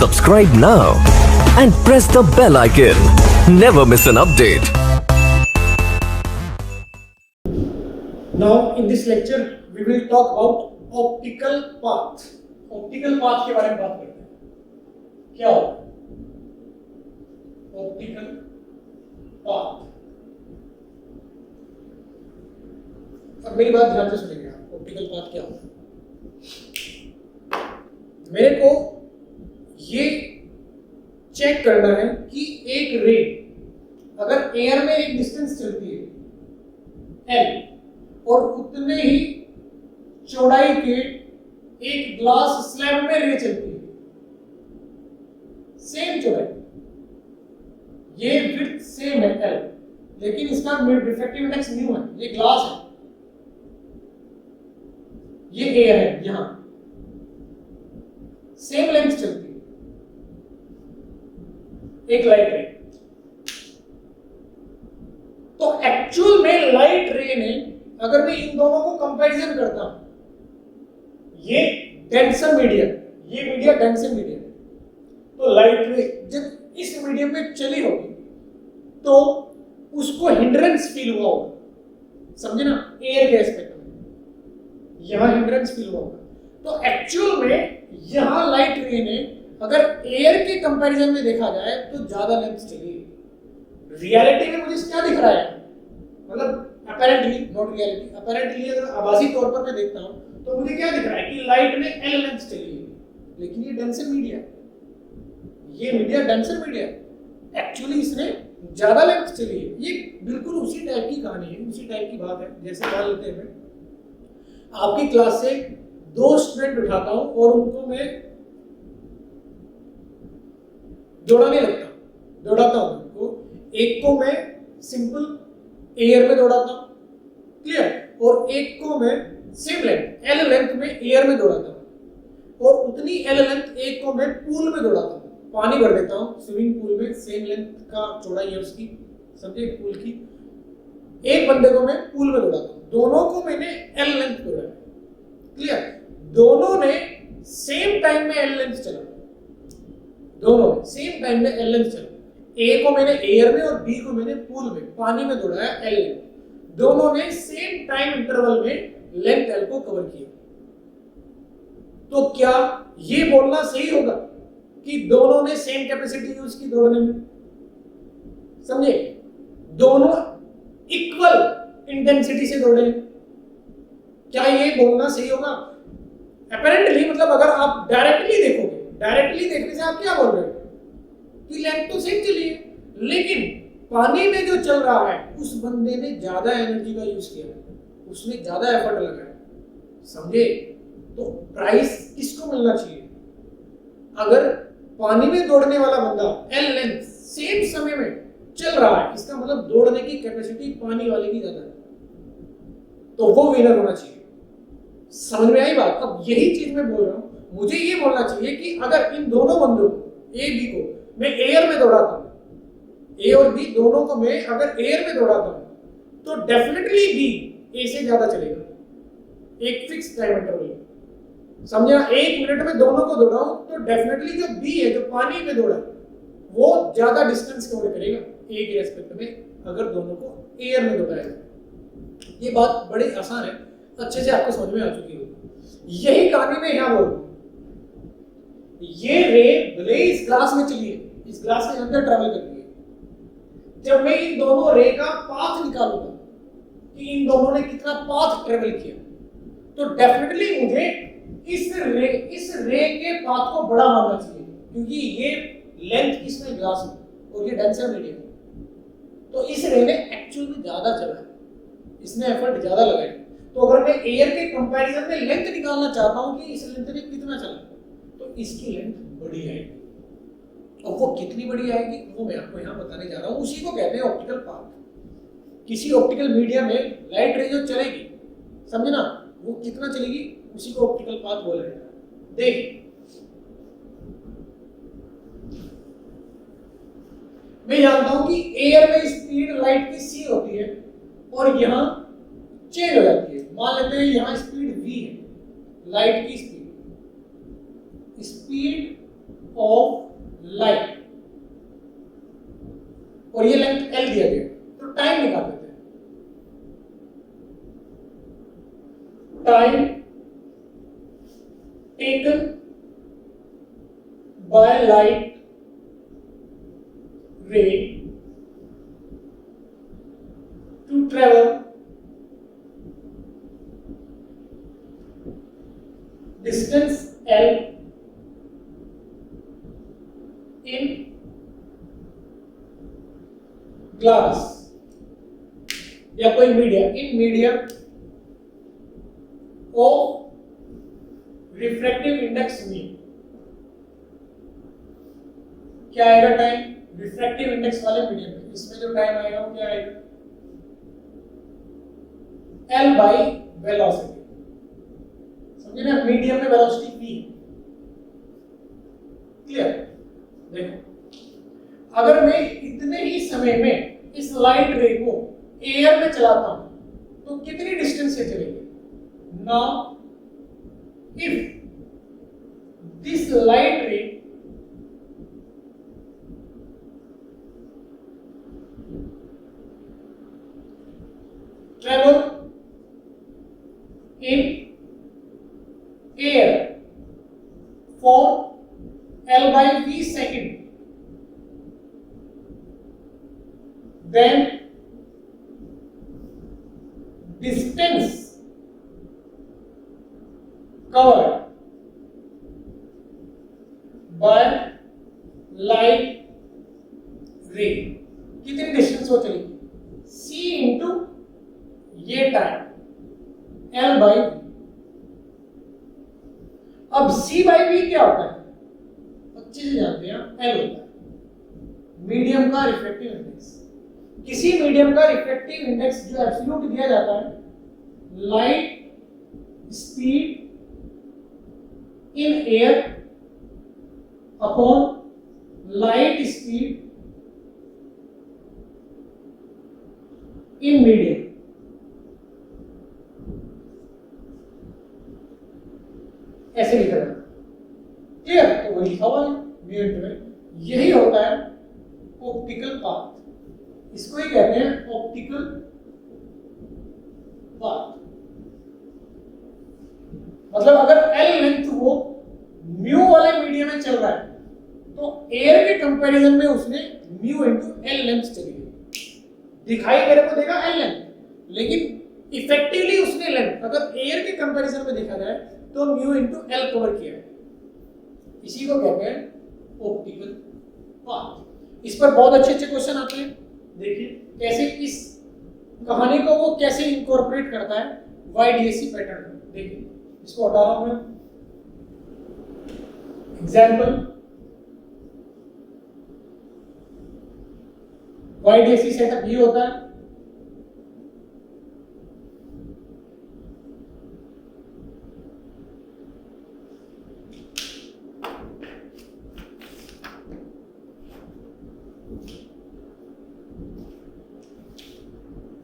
Subscribe now and press the bell icon. Never miss an update. Now in this lecture we will talk about optical path. Optical path के बारे में बात करते हैं. क्या होगा optical path? अब मेरी बात ध्यान से सुनिएगा. ऑप्टिकल पाथ क्या होता है? मेरे को ये चेक करना है कि एक रे अगर एयर में एक डिस्टेंस चलती है L और उतने ही चौड़ाई के एक ग्लास स्लैब में रे चलती है, सेम चौड़ाई, ये विड्थ सेम है L, लेकिन इसका रिफ्रैक्टिव इंडेक्स न्यू है, ये ग्लास है, ये एयर है, यहां सेम लेंथ चलती है एक लाइट रे. तो एक्चुअल में लाइट रे ने, अगर मैं इन दोनों को कंपैरिजन करता हूं, ये डेंसर मीडियम, ये मीडिया डेंसर मीडियम, तो लाइट रे जब इस मीडियम में चली होगी तो उसको हिंड्रेंस फील हुआ होगा, समझे ना, एयर के एस्पेक्ट में यहां हिंड्रेंस फील हुआ होगा. तो एक्चुअल में यहां लाइट रे ने अगर एयर के कंपैरिजन में देखा जाए तो ज्यादा लेंथ चली. रियलिटी में मुझे क्या दिख रहा है, मतलब अपैरेंटली, नॉट रियलिटी, अपैरेंटली अगर आभासी तौर पर मैं देखता हूं तो मुझे क्या दिख रहा है कि लाइट में एल लेंथ चली है, लेकिन ये डेंसर मीडिया, ये मीडिया डेंसर मीडिया, एक्चुअली इसने ज्यादा लेंथ चली है. ये बिल्कुल उसी टाइप की कहानी है, उसी टाइप की बात है. जैसे मान लेते हैं आपकी क्लास से दो स्टूडेंट उठाता हूं और उनको मैं दौड़ाने लगता हूं, दौड़ाता हूं उनको. एक को मैं सिंपल एयर में दौड़ाता हूं, क्लियर, और एक को मैं सेम लेंथ एल लेंथ में एयर में दौड़ाता हूं, और उतनी एल लेंथ एक को मैं पूल में दौड़ाता हूं, पानी भर देता हूं स्विमिंग पूल में, सेम लेंथ का चौड़ाई है उसकी, समझे, पूल की. एक बंदे को मैं पूल में दौड़ाता हूं, दोनों को मैंने एल लेंथ दौड़ाया, क्लियर, दोनों ने सेम टाइम में एल लेंथ चला, दोनों ने सेम टाइम में एल लेंथ चला. ए को मैंने एयर में और बी को मैंने पूल में, पानी में दौड़ाया एल लेंथ. दोनों ने सेम टाइम इंटरवल में लेंथ एल को कवर किया. तो क्या ये बोलना सही होगा कि दोनों ने सेम कैपेसिटी यूज की दौड़ने में, समझे, दोनों इक्वल इंटेंसिटी से दौड़े, क्या ये बोलना सही होगा? अपैरेंटली, मतलब अगर आप डायरेक्टली देखोगे, डायरेक्टली देखने से आप क्या बोल रहे हो कि लेंथ तो सेम चली है, लेकिन पानी में जो चल रहा है उस बंदे ने ज्यादा एनर्जी का यूज किया, उसने ज्यादा एफर्ट लगाया, समझे. तो प्राइस किसको मिलना चाहिए? अगर पानी में दौड़ने वाला बंदा एल लेंथ सेम समय में चल रहा है, इसका मतलब दौड़ने की कैपेसिटी पानी वाले की ज्यादा है, तो वो विनर होना चाहिए. समझ में आई बात? अब यही चीज मैं बोल रहा हूं, मुझे ये बोलना चाहिए कि अगर इन दोनों बंदों को, ए बी को मैं एयर में दौड़ाता हूं, ए और बी दोनों को मैं अगर एयर में दौड़ाता हूं तो डेफिनेटली बी ए से ज्यादा चलेगा एक फिक्स टाइम इंटरवल में, समझे ना. 1 मिनट में दोनों को दौड़ाऊं तो डेफिनेटली जो बी है, जो पानी में दौड़ा, वो ज्यादा डिस्टेंस कवर करेगा ए के रेस्पेक्ट में अगर दोनों को एयर में दौड़ाया जाए. ये बात बड़ी आसान है, अच्छे से आपको समझ में आ चुकी होगी. यही कहानी में यहां बोल रहा हूं. ये रे भले इस ग्लास में चली है, इस ग्लास के अंदर ट्रैवल करती है, जब मैं इन दोनों रे का पाथ निकालूंगा कि इन दोनों ने कितना पाथ ट्रैवल किया, तो डेफिनेटली मुझे इस रे के पाथ को बड़ा मानना चाहिए, क्योंकि ये लेंथ किसमें, ग्लास में, और ये डेंसर मीडियम, तो इस रे ने एक्चुअल में ज्यादा चला है, इसने एफर्ट ज्यादा लगाया. तो अगर मैं एयर के कंपैरिजन में लेंथ निकालना चाहता हूं कि इस लेंथ ने कितना चला, तो इसकी लेंथ बड़ी आएगी. और वो कितनी बड़ी आएगी वो मैं आपको यहाँ बताने जा रहा हूँ. उसी को कहते हैं ऑप्टिकल पाथ. किसी ऑप्टिकल मीडिया में लाइट रे जो चलेगी, समझे ना, वो कितना चलेगी, उसी को ऑप्टिकल पाथ बोल रहे हैं. देखिए, मैं जानता हूं कि एयर में स्पीड लाइट की c होती है और यहां चेंज हो जाती है. मान लेते हैं यहां स्पीड v है, लाइट की स्पीड ऑफ लाइट और ये लेंथ एल दिया गया, तो टाइम निकाल देते हैं। Time taken by light ray to travel distance L in glass या कोई media, in media of refractive index mean. क्या आएगा टाइम रिफ्रैक्टिव इंडेक्स वाले मीडियम में, इसमें जो टाइम आएगा वो क्या आएगा L बाई वेलोसिटी। समझे ना, मीडियम में वेलोसिटी v। क्लियर? देखो अगर मैं इतने ही समय में इस लाइट रे को एयर में चलाता हूं तो कितनी डिस्टेंस से चलेगी। नाउ इफ दिस लाइट रे travel in air for L by v second, then distance covered by light ray कितनी डिस्टेंस हो चलेगी c इंटू ये टाइम L बाई। अब c बाई v क्या होता है, अच्छे से जानते हैं, L होता है मीडियम का रिफ्रैक्टिव इंडेक्स। किसी मीडियम का रिफ्रैक्टिव इंडेक्स जो एब्सोल्यूट दिया जाता है, light speed in air upon light speed in medium. ऐसे लिखा जाता है। क्लियर? तो वही लिखा हुआ है म्यू में। यही होता है ऑप्टिकल पाथ, इसको ही कहते हैं ऑप्टिकल पाथ। मतलब अगर एल लेंथ वो म्यू वाले मीडियम में चल रहा है तो एयर के कंपैरिजन में उसने म्यू इनटू एल लेंथ चली गई। दिखाई मेरे को देगा एल लेंथ, लेकिन इफेक्टिवली उसने लेंथ अगर एयर के कंपैरिजन में देखा जाए तो म्यू इनटू एल कवर किया है। इसी को कहते हैं ऑप्टिकल पाथ। इस पर बहुत अच्छे अच्छे क्वेश्चन आते हैं। देखिए कैसे इस कहानी को वो कैसे इनकॉर्पोरेट करता है YDAC पैटर्न में। देखिए इसको हटा रहा हूं मैं। एग्जाम्पल YDAC सेटअप ये होता है।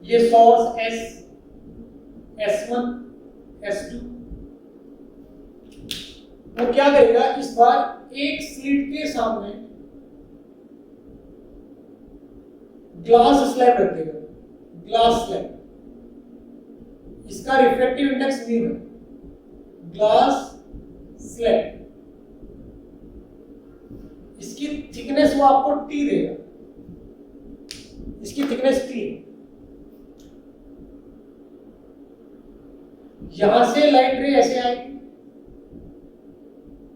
ये सोर्स S, S1, S2 वो क्या करेगा, इस बार एक स्लिट के सामने ग्लास स्लैब रख देगा। ग्लास स्लैब, इसका रिफ्रैक्टिव इंडेक्स म्यू है। ग्लास स्लैब, इसकी थिकनेस वो आपको T देगा। इसकी थिकनेस T। यहां से लाइट रे ऐसे आएगी,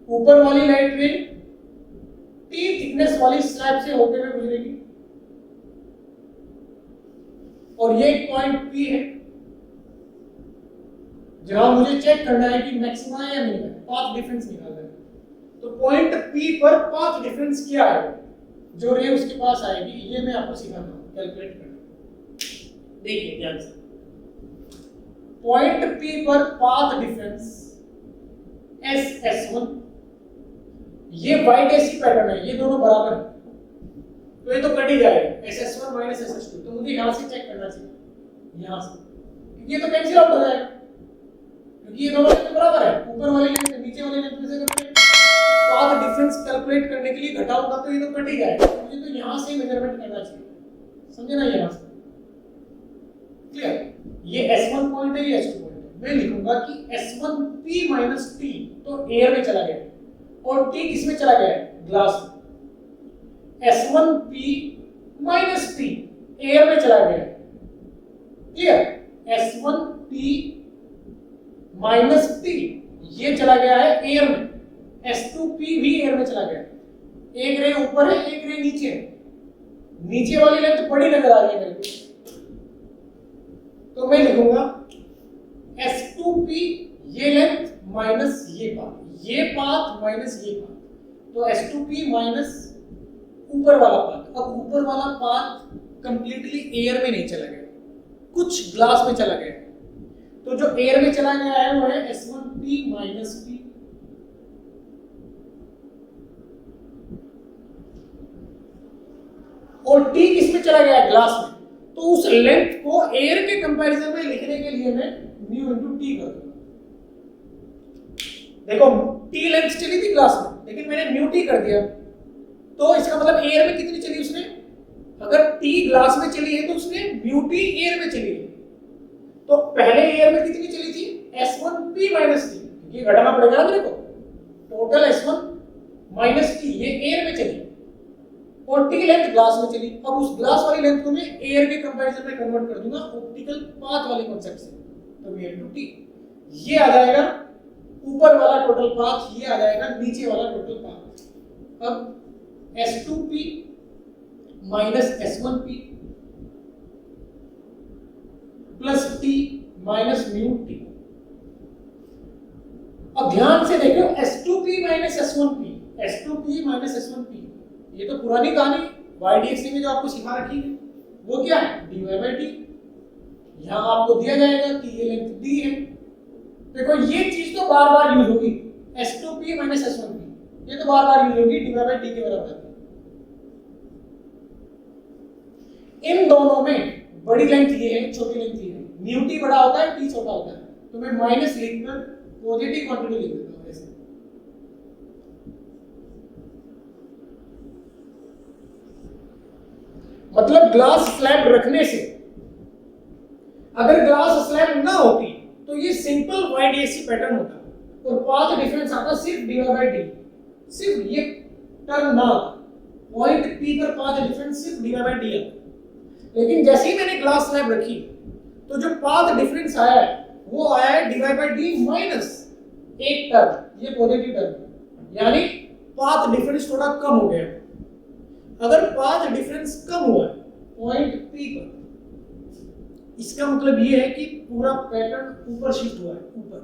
ऊपर वाली लाइट रे T थिकनेस वाली स्लैब से होते हुए गुजरेगी और ये एक पॉइंट P है जहां मुझे चेक करना है कि मैक्सिमा है या मिनिमा है, पाथ डिफरेंस निकालना है। तो पॉइंट P पर पाथ डिफरेंस क्या आएगा, जो रे उसके पास आएगी, ये मैं आपको सिखाता हूं कैलकुलेट करना। देखिए ध्यान से, पॉइंट P पर पाथ डिफरेंस S1, ये YDAC पैटर्न है, ये दोनों बराबर है तो ये तो कट ही जाएगा SS1 माइनस SS2। तो मुझे यहां से चेक करना चाहिए, यहां से, क्योंकि ये तो कैंसिल आउट हो जाएगा क्योंकि ये दोनों लेंथ बराबर है। ऊपर वाली लेंथ नीचे वाली लेंथ में से करते हैं, पाथ डिफरेंस डिफरेंस कैलकुलेट करने के लिए घटाऊंगा तो ये तो कट ही जाएगा, मुझे तो यहां से मेजरमेंट करना चाहिए, समझे ना? यहां से क्लियर, ये S1 पॉइंट है, ये S2 पॉइंट है, मैं लिखूंगा कि S1P माइनस T तो एयर में चला गया और T किसमें चला गया है? ग्लास में। S1P माइनस T एयर में चला गया, क्लियर? S1P माइनस T ये चला गया है एयर में, S2P भी एयर में चला गया, एक रे ऊपर है एक रे नीचे है, नीचे वाली लेंथ बड़ी नजर आ रही है मेरे को, तो मैं लिखूंगा S2P ये लेंथ माइनस ये पाथ माइनस ये पाथ, तो S2P माइनस ऊपर वाला पाथ। अब ऊपर वाला पाथ कंप्लीटली एयर में नहीं चला गया, कुछ ग्लास में चला गया, तो जो एयर में चला गया है वो है S1P माइनस P, और T किस में चला गया है? ग्लास में, तो उस लेंथ को एयर के कंपैरिजन में लिखने के लिए मैं म्यू इनटू T कर दूंगा। देखो T लेंथ चली थी ग्लास में, लेकिन मैंने म्यू T कर दिया, तो इसका मतलब एयर में कितनी चली उसने? अगर T ग्लास में चली है तो उसने म्यू T एयर में चली है, तो पहले एयर में कितनी चली थी? S1P माइनस T, ये घटाना पड़ेगा ना मेरे को, टोटल S1 माइनस T ये एयर में चली और T लेंथ ग्लास में चली। अब उस ग्लास वाली लेंथ को मैं एयर के कंपैरिजन में कन्वर्ट कर दूंगा ऑप्टिकल पाथ वाले कॉन्सेप्ट से, तो V into T ये आ जाएगा ऊपर वाला टोटल पाथ, ये आ जाएगा नीचे वाला टोटल पाथ। अब S2P minus S1P plus T minus mu T। अब ध्यान से देखो S2P minus S1P, S2P minus S1P, ये तो पुरानी कहानी YDXT में जो आपको सिखा रखी है वो क्या है? dy by d। यहां आपको दिया जाएगा कि ये लेंथ d है, देखो ये चीज तो बार बार यूज होगी, S2P माइनस S1P ये तो बार बार यूज होगी, dy by d के बराबर। इन दोनों में बड़ी लेंथ ये है, छोटी लेंथ ये है, म्यू T बड़ा होता है T छोटा होता है, तो मैं माइनस लिखकर पॉजिटिव क्वांटिटी लिख देता हूं ऐसे। मतलब ग्लास स्लैब रखने से, अगर ग्लास स्लैब ना होती तो ये सिंपल YDXT पैटर्न होता और पाथ डिफरेंस आता सिर्फ dy by d, सिर्फ ये टर्म ना आता, पॉइंट P पर पाथ डिफरेंस सिर्फ dy by d आता। लेकिन जैसे ही मैंने ग्लास स्लैब रखी तो जो पाथ डिफरेंस आया है वो आया है dy by d माइनस एक टर्म, ये पॉजिटिव टर्म, यानी पाथ डिफरेंस थोड़ा कम हो गया। अगर पाथ डिफरेंस कम हुआ है पॉइंट P पर, इसका मतलब ये है कि पूरा पैटर्न ऊपर शिफ्ट हुआ है, ऊपर।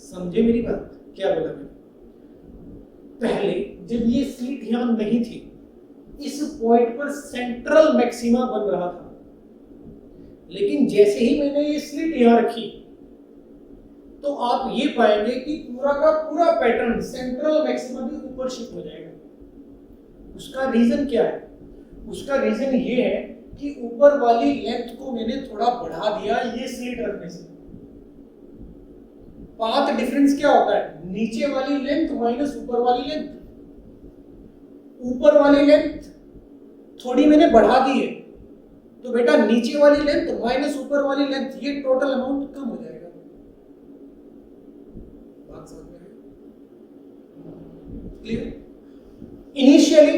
समझे मेरी बात? क्या बोला मैंने? पहले जब ये स्लिट यहां नहीं थी, इस पॉइंट पर सेंट्रल मैक्सिमा बन रहा था, लेकिन जैसे ही मैंने ये स्लिट यहां रखी तो आप ये पाएंगे कि पूरा का पूरा पैटर्न सेंट्रल मैक्सिमा भी ऊपर शिफ्ट हो जाएगा। उसका रीजन क्या है? उसका रीजन ये है कि ऊपर वाली लेंथ को मैंने थोड़ा बढ़ा दिया ये स्लिट रखने से। पाथ डिफरेंस क्या होता है? नीचे वाली लेंथ माइनस ऊपर वाली लेंथ। ऊपर वाली लेंथ थोड़ी मैंने बढ़ा दी है, तो बेटा नीचे वाली लेंथ माइनस ऊपर वाली लेंथ, ये टोटल अमाउंट कम हो जाएगा। बात समझ में आई? क्लियर? इनिशियली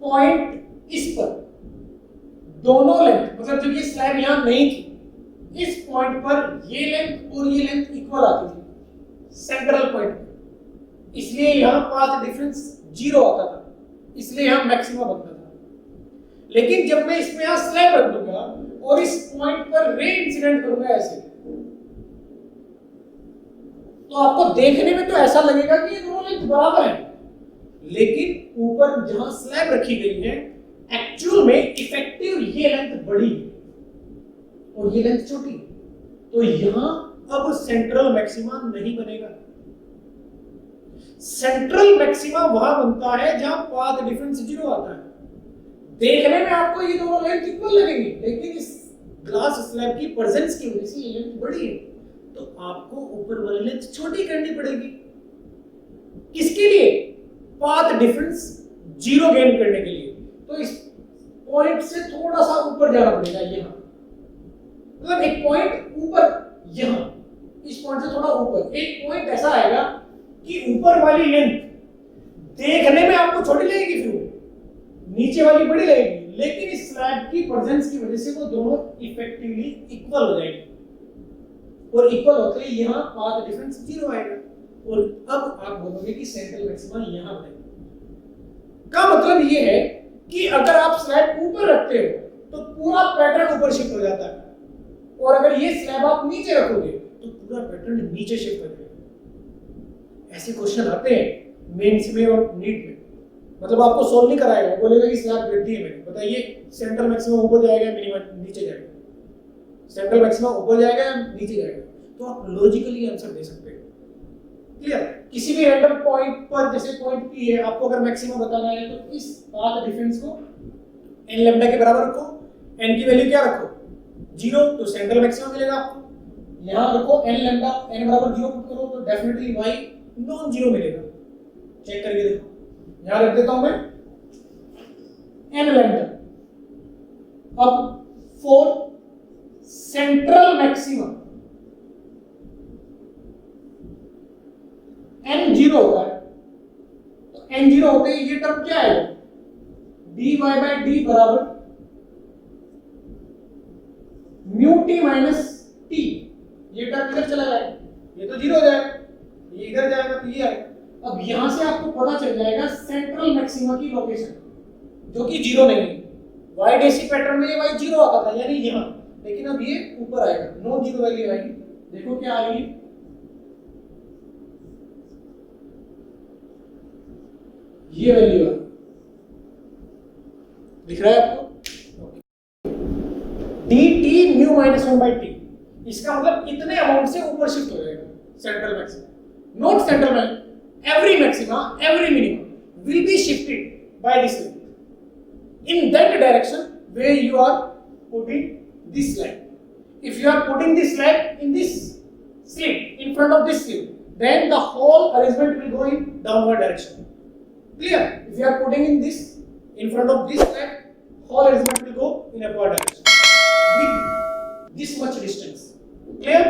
पॉइंट इस पर दोनों लेंथ, मतलब जब ये स्लैब यहां नहीं थी, इस पॉइंट पर ये लेंथ और ये लेंथ इक्वल आती थी सेंट्रल पॉइंट पर, इसलिए यहां पाथ डिफरेंस 0 आता था, इसलिए यहां मैक्सिमा बनता था। लेकिन जब मैं इसमें यहां स्लैब रख दूंगा और इस पॉइंट पर रे इंसिडेंट करूंगा ऐसे, तो आपको देखने में तो ऐसा लगेगा कि ये दोनों लेंथ बराबर है, लेकिन ऊपर जहां स्लैब रखी गई है एक्चुअल में इफेक्टिव ये लेंथ बड़ी है और ये लेंथ छोटी, तो यहां अब सेंट्रल मैक्सिमा नहीं बनेगा। सेंट्रल मैक्सिमा वहां बनता है जहां पाथ डिफरेंस 0 आता है। देखने में आपको ये दोनों लेंथ इक्वल लगेंगी, लेकिन इस ग्लास स्लैब की प्रेजेंस की वजह से ये लेंथ बड़ी है, तो आपको ऊपर वाली लेंथ छोटी करनी पड़ेगी। किसके लिए? पाथ डिफरेंस जीरो गेन करने के लिए। तो इस पॉइंट से थोड़ा सा ऊपर जाना पड़ेगा, यहां मतलब एक पॉइंट ऊपर, यहां इस पॉइंट से थोड़ा ऊपर एक पॉइंट ऐसा आएगा कि ऊपर वाली लेंथ देखने में आपको छोटी लगेगी, फिर नीचे वाली बड़ी लगेगी, लेकिन इस स्लैब की प्रेजेंस की वजह से वो दोनों इफेक्टिवली इक्वल हो जाएंगे और इक्वल होते ही यहां पाथ डिफरेंस जीरो आएगा। और अब आप बोलोगे कि सेंट्रल मैक्सिमा यहां बनेगा। का मतलब ये है कि अगर आप स्लैब ऊपर रखते हो तो पूरा पैटर्न ऊपर शिफ्ट हो जाता है, और अगर ये स्लैब आप नीचे रखोगे तो पूरा पैटर्न नीचे शिफ्ट हो जाएगा। ऐसे क्वेश्चन आते हैं मेंस में और नीट में, मतलब आपको सोल्व नहीं कराएगा, बोलेगा कि स्लैब गिरती है, मैंने बताइए सेंट्रल मैक्सिमम ऊपर जाएगा मिनिमम नीचे जाएगा, सेंट्रल मैक्सिमम ऊपर जाएगा या नीचे जाएगा, तो आप लॉजिकली आंसर दे सकते हो। क्लियर? किसी भी रैंडम पॉइंट पर, जैसे पॉइंट P है, आपको अगर मैक्सिमम बताना है तो इस पाथ डिफरेंस को n लैम्डा के बराबर रखो, n की वैल्यू क्या रखो 0, तो सेंट्रल मैक्सिमम मिलेगा आपको। यहां रखो n लैम्डा, n बराबर 0 पुट करो तो डेफिनेटली y नॉन जीरो मिलेगा। चेक करके देखो, यहां रख देता हूं मैं n लैम्डा। अब for central maximum n zero होता है, तो n जीरो होते ही ये टर्म क्या आएगा, dy बाय d बराबर म्यू t माइनस t। ये टर्म इधर चला जाएगा, ये तो जीरो हो जाएगा, ये इधर जाएगा तो ये आएगा। अब यहां से आपको पता चल जाएगा सेंट्रल मैक्सिमा की लोकेशन, जो कि जीरो नहीं है। y डेसी पैटर्न में ये y जीरो आता था यानी यहां, लेकिन अब ये ऊपर आएगा, नो जीरो वैल्यू आएगी। देखो क्या आ रही है, ये वैल्यू है, दिख रहा है आपको dt म्यू माइनस 1/t। इसका मतलब इतने अमाउंट से ऊपर शिफ्ट हो जाएगा central maxima, not central maxima, every maxima, every minimum will be shifted by this line in that direction where you are putting this line. If you are putting this line in this slit, in front of this slit, then the whole arrangement will go in downward direction. Clear? If you are putting in this in front of this line, whole arrangement will go in upward direction with this much distance. Clear?